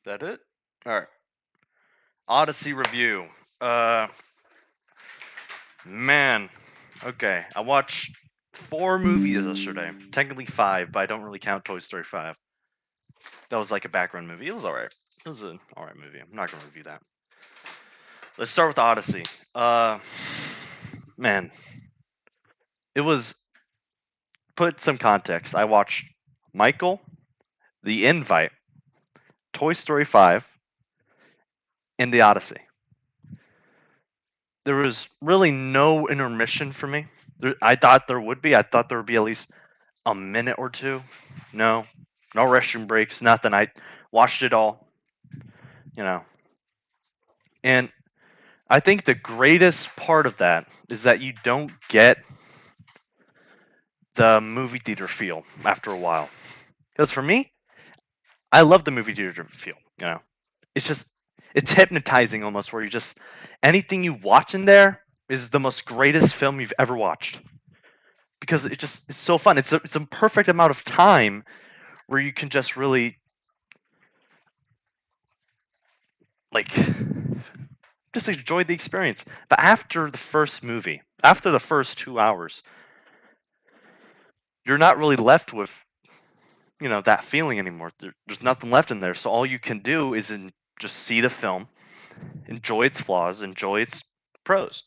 That it? All right. Odyssey review. Uh, man. Okay, I watched four movies yesterday. Technically five, but I don't really count Toy Story 5. That was like a background movie. It was alright. It was an alright movie. I'm not gonna review that. Let's start with Odyssey. Uh, man, it was put some context. I watched Michael, The Invite, Toy Story 5, and The Odyssey. There was really no intermission for me. I thought there would be. I thought there would be at least a minute or two. No, no restroom breaks, nothing. I watched it all, you know. And I think the greatest part of that is that you don't get the movie theater feel after a while. Because for me, I love the movie theater feel. It's just it's hypnotizing almost. Where you just anything you watch in there is the most greatest film you've ever watched because it's so fun. It's a perfect amount of time where you can just really like just enjoy the experience. But after the first movie, after the first 2 hours, you're not really left with that feeling anymore. There's nothing left in there. So all you can do is just see the film, enjoy its flaws, enjoy its pros.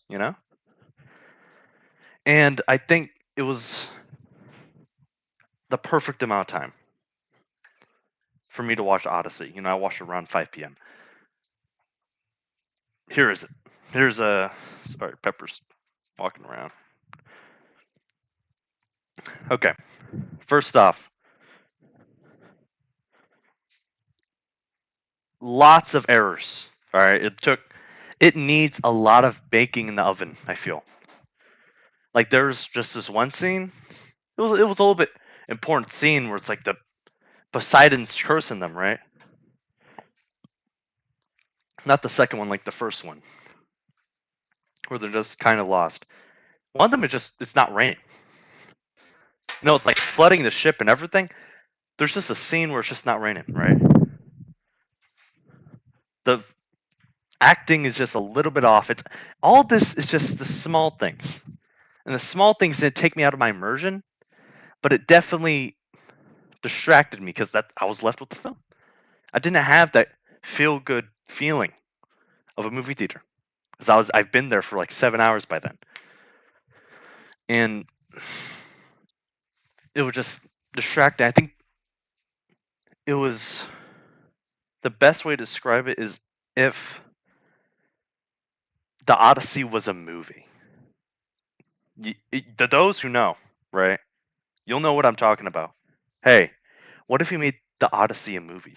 And I think it was the perfect amount of time for me to watch Odyssey. I watched it around 5 p.m. Here is it. Here's a sorry, Pepper's walking around. Okay, first off, lots of errors. All right, it needs a lot of baking in the oven. I feel like there's just this one scene. It was a little bit important scene where it's like the Poseidon's cursing them, right? Not the second one, like the first one, where they're just kind of lost. One of them is just it's not raining. No, it's like flooding the ship and everything. There's just a scene where it's just not raining, right? The acting is just a little bit off. It's all this is just the small things, and the small things didn't take me out of my immersion, but it definitely distracted me because that I was left with the film. I didn't have that feel good feeling of a movie theater because I've been there for like 7 hours by then, and it was just distracting. I think it was the best way to describe it is if the Odyssey was a movie. Those who know, right? You'll know what I'm talking about. Hey, what if we made the Odyssey a movie?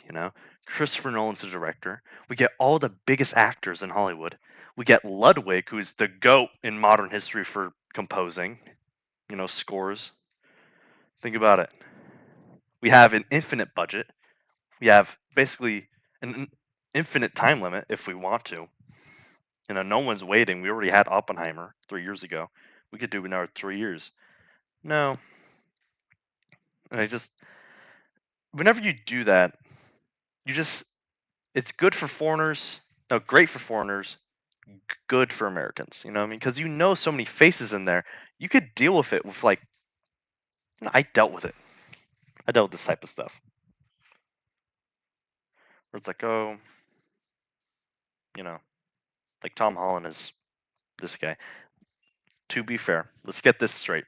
Christopher Nolan's the director. We get all the biggest actors in Hollywood. We get Ludwig, who's the goat in modern history for composing, scores. Think about it. We have an infinite budget. We have basically an infinite time limit if we want to. No one's waiting. We already had Oppenheimer 3 years ago. We could do another 3 years. No, I just whenever you do that, you just it's good for foreigners. No, great for foreigners. Good for Americans. You know what I mean? Because so many faces in there. You could deal with it with like I dealt with it. I dealt with this type of stuff where it's like, oh, you know, like Tom Holland is this guy. To be fair, let's get this straight.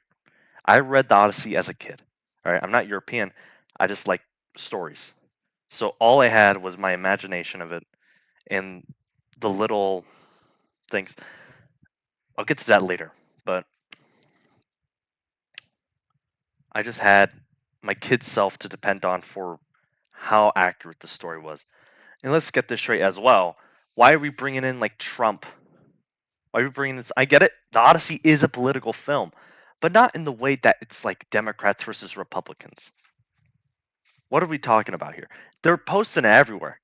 I read the Odyssey as a kid. All right, I'm not European. I just like stories. So all I had was my imagination of it and the little things. I'll get to that later, but I just had my kid self to depend on for how accurate the story was. And let's get this straight as well. Why are we bringing in like Trump? Why are we bringing this? I get it. The Odyssey is a political film, but not in the way that it's like Democrats versus Republicans. What are we talking about here? They're posting it everywhere.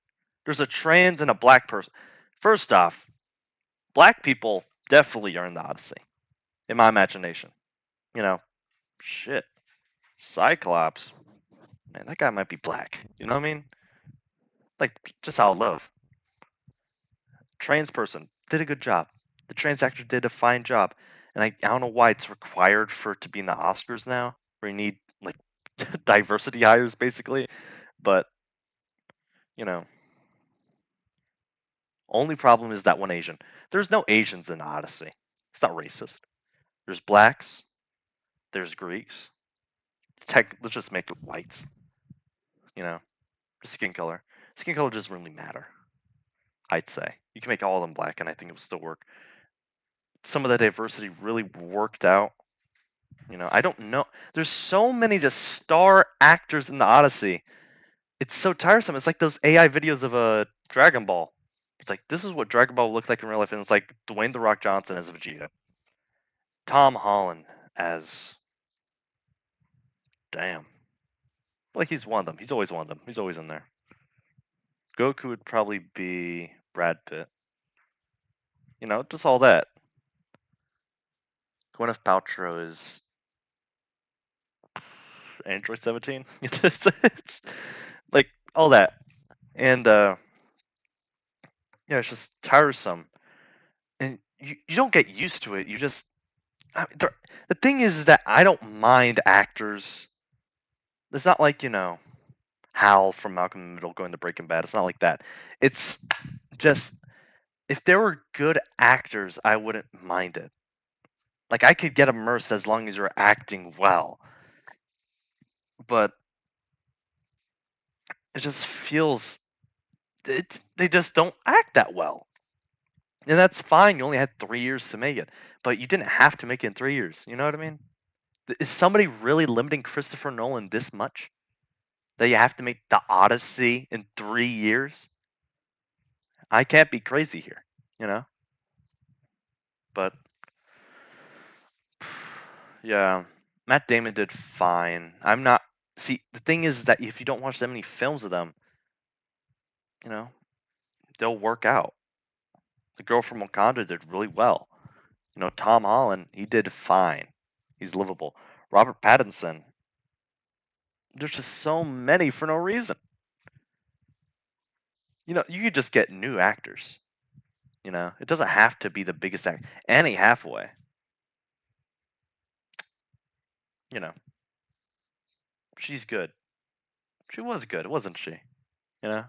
There's a trans and a black person. First off, black people definitely are in the Odyssey, in my imagination. You know, shit. Cyclops, man, that guy might be black. You know what I mean? Like just how I love. Trans person did a good job. The trans actor did a fine job, and I don't know why it's required for it to be in the Oscars now, where you need like diversity hires basically. But you know, only problem is that one Asian. There's no Asians in Odyssey. It's not racist. There's blacks. There's Greeks. Let's just make it whites. You know, skin color. Skin color doesn't really matter. I'd say you can make all of them black, and I think it would still work. Some of the diversity really worked out. I don't know. There's so many just star actors in the Odyssey. It's so tiresome. It's like those AI videos of a Dragon Ball. It's like this is what Dragon Ball looked like in real life, and it's like Dwayne the Rock Johnson as Vegeta, Tom Holland as damn, like he's one of them. He's always one of them. He's always in there. Goku would probably be Brad Pitt. Just all that. Gwyneth Paltrow is Android 17. It's like all that, and yeah, it's just tiresome, and you don't get used to it. You just the thing is that I don't mind actors. It's not like Hal from Malcolm in the Middle going to Breaking Bad. It's not like that. It's just if there were good actors, I wouldn't mind it. Like I could get immersed as long as you're acting well, but it just feels they just don't act that well. And that's fine. You only had 3 years to make it, but you didn't have to make it in 3 years. You know what I mean? Is somebody really limiting Christopher Nolan this much that you have to make the Odyssey in 3 years? I can't be crazy here, you know. But yeah, Matt Damon did fine. I'm not. See, the thing is that if you don't watch that many films of them, you know, they'll work out. The girl from Wakanda did really well. Tom Holland, he did fine. He's livable. Robert Pattinson, there's just so many for no reason. You could just get new actors. It doesn't have to be the biggest actor. Annie Hathaway, you know, she's good. She was good, wasn't she? I'm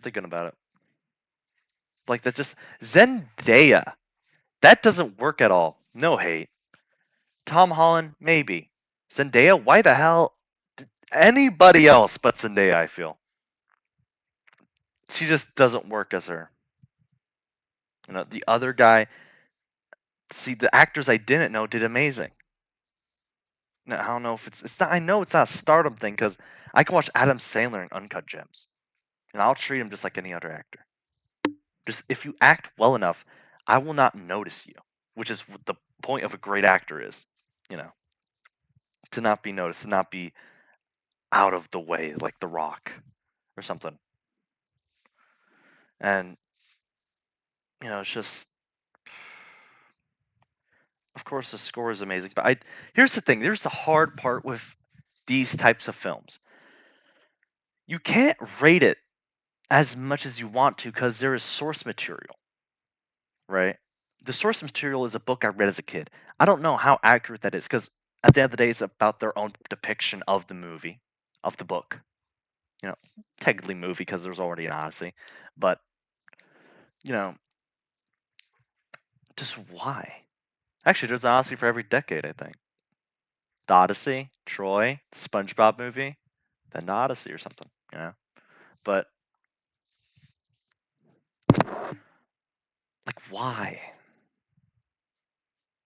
thinking about it. Like that just Zendaya. That doesn't work at all. No hate. Tom Holland, maybe. Zendaya, why the hell? Anybody else but Zendaya, I feel. She just doesn't work as her. The other guy, see, the actors I didn't know did amazing. Now, I don't know if it's not. I know it's not a stardom thing because I can watch Adam Sandler in Uncut Gems, and I'll treat him just like any other actor. Just if you act well enough, I will not notice you, which is what the point of a great actor is. You know, to not be noticed, to not be out of the way like The Rock or something. And it's just, of course, the score is amazing. But here's the thing. Here's the hard part with these types of films. You can't rate it as much as you want to because there is source material, right? The source material is a book I read as a kid. I don't know how accurate that is because at the end of the day, it's about their own depiction of the movie, of the book. Technically movie because there's already an Odyssey, but you know, just why? Actually, there's an Odyssey for every decade, I think. The Odyssey, Troy, SpongeBob movie, then the Odyssey or something, But like, why?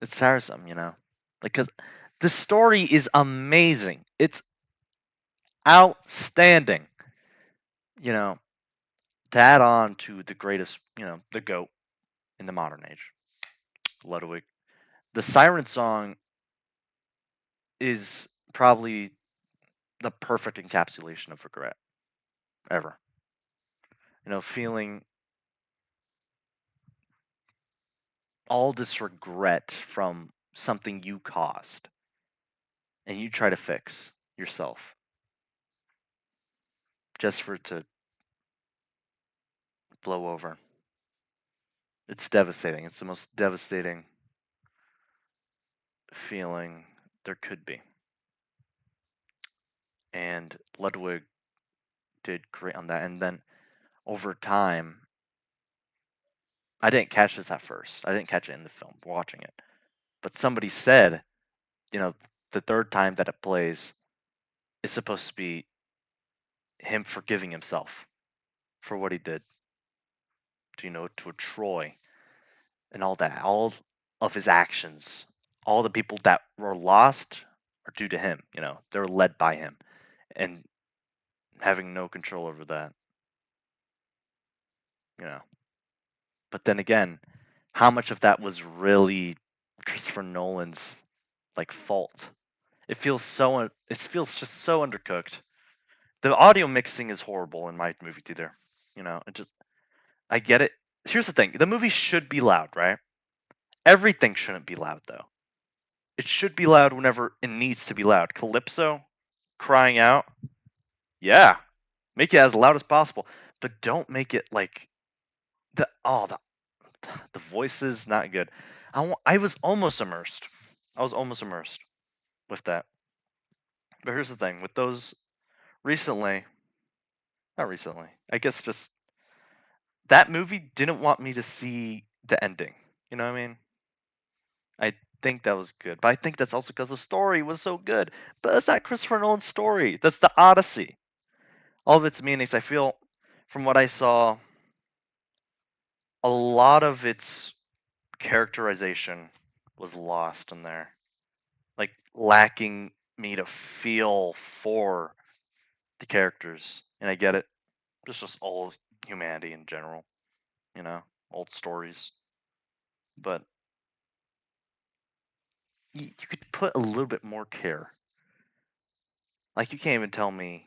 It's tiresome, because the story is amazing. It's outstanding. To add on to the greatest, the goat in the modern age, Ludwig. The Siren song is probably the perfect encapsulation of regret ever. Feeling all this regret from something you caused and you try to fix yourself just for it to blow over. It's devastating. It's the most devastating feeling there could be. And Ludwig did great on that. And then over time, I didn't catch this at first. I didn't catch it in the film watching it. But somebody said, you know, the third time that it plays is supposed to be him forgiving himself for what he did to, to Troy and all that. All of his actions, all the people that were lost are due to him. They're led by him. And having no control over that, you know. But then again, how much of that was really Christopher Nolan's fault? It feels just so undercooked. The audio mixing is horrible in my movie theater. It just I get it. Here's the thing. The movie should be loud, right? Everything shouldn't be loud though. It should be loud whenever it needs to be loud. Calypso crying out, yeah, make it as loud as possible, but don't make it like the voices not good. I was almost immersed. I was almost immersed with that. But here's the thing with those recently, not recently. I guess just that movie didn't want me to see the ending. You know what I mean? I think that was good, but I think that's also because the story was so good. But that's not Christopher Nolan's story. That's the Odyssey. All of its meanings. I feel, from what I saw, a lot of its characterization was lost in there, lacking me to feel for the characters. And I get it. It's just all humanity in general, old stories. But you could put a little bit more care. You can't even tell me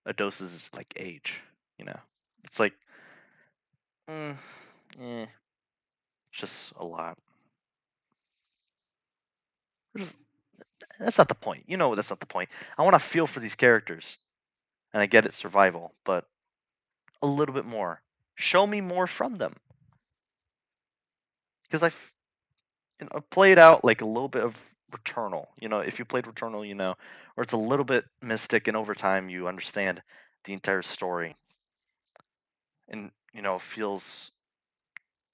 a doses age. It's mm, it's just a lot. Just, that's not the point. That's not the point. I want to feel for these characters, and I get it, survival, but a little bit more. Show me more from them, because I played out a little bit of Returnal. If you played Returnal, or it's a little bit mystic, and over time you understand the entire story, and it feels,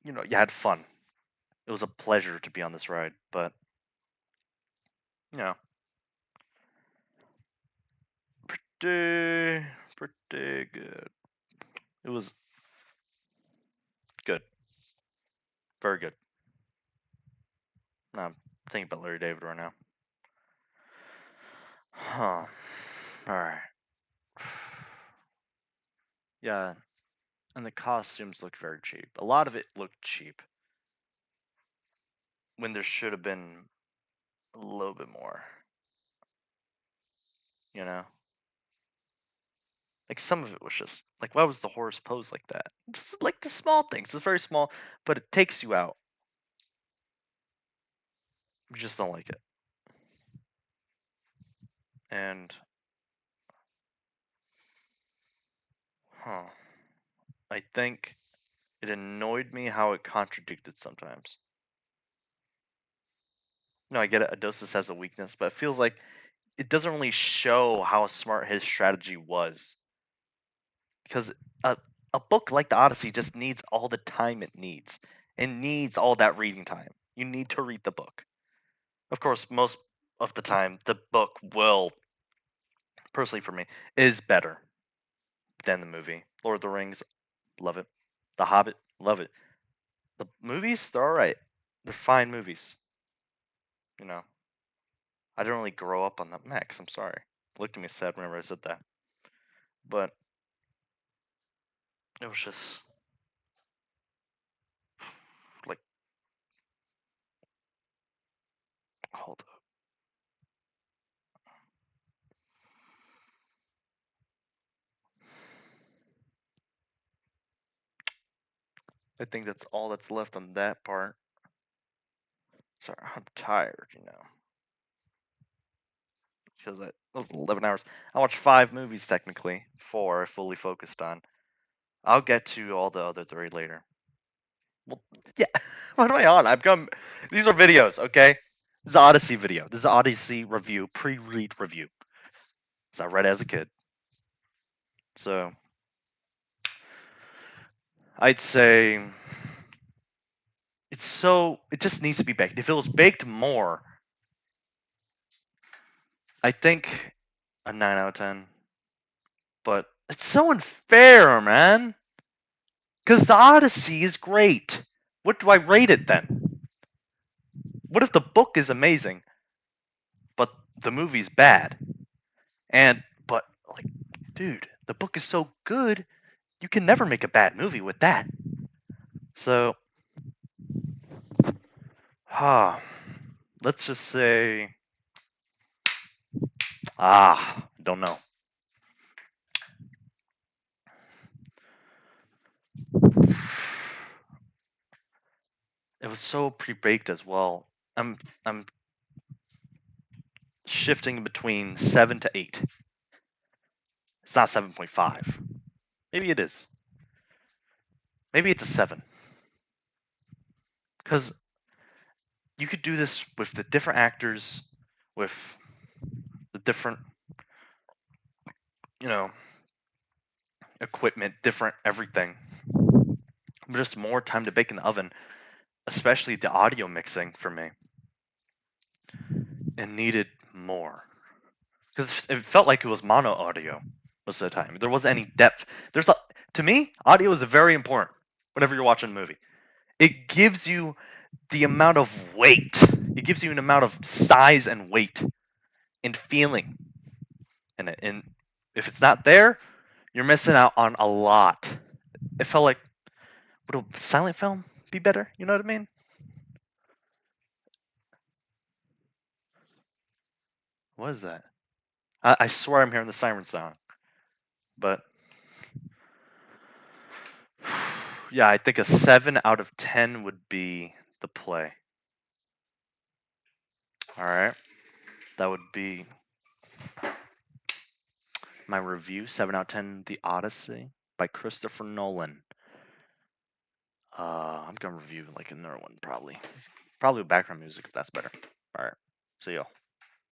you had fun. It was a pleasure to be on this ride, but you know, pretty pretty good. It was good, very good. I'm thinking about Larry David right now. Huh. All right. Yeah, and the costumes looked very cheap. A lot of it looked cheap when there should have been a little bit more. You know, some of it was just why was the horse posed like that? Just the small things. It's very small, but it takes you out. You just don't like it. And huh, I think it annoyed me how it contradicted sometimes. No, I get it. Adosis has a weakness, but it feels like it doesn't really show how smart his strategy was. Because a book like the Odyssey just needs all the time it needs. It needs all that reading time. You need to read the book. Of course, most of the time, the book will, personally for me, is better than the movie. Lord of the Rings, love it. The Hobbit, love it. The movies, they're alright. They're fine movies. I didn't really grow up on that. Max, I'm sorry. Looked at me sad whenever I said that. But it was just like, hold up. I think that's all that's left on that part. Sorry, I'm tired, because that was 11 hours. I watched 5 movies technically, 4 I fully focused on. I'll get to all the other three later. Well, yeah. What am I on? I've come. These are videos, okay? This is an Odyssey video. This is an Odyssey review, pre-read review. So I read it as a kid. So I'd say it's so. It just needs to be baked. If it was baked more, I think a 9 out of 10. But it's so unfair, man. Because the Odyssey is great. What do I rate it then? What if the book is amazing, but the movie's bad? But like, dude, the book is so good, you can never make a bad movie with that. So, let's just say, don't know. It was so pre-baked as well. I'm shifting between 7 to 8. It's not 7.5. Maybe it is. Maybe it's a 7. Because you could do this with the different actors, with the different, you know, equipment, different everything. But just more time to bake in the oven, especially the audio mixing for me. It needed more. Because it felt like it was mono audio most of the time. There wasn't any depth. To me, audio is very important whenever you're watching a movie. It gives you the amount of weight. It gives you an amount of size and weight and feeling in it. And if it's not there, you're missing out on a lot. It felt like, would a silent film be better? You know what I mean? What is that? I swear I'm hearing the siren song. But yeah, I think a 7 out of 10 would be the play. All right, that would be my review. 7 out of 10, The Odyssey by Christopher Nolan. I'm gonna review like another one probably with background music if that's better. All right, see y'all.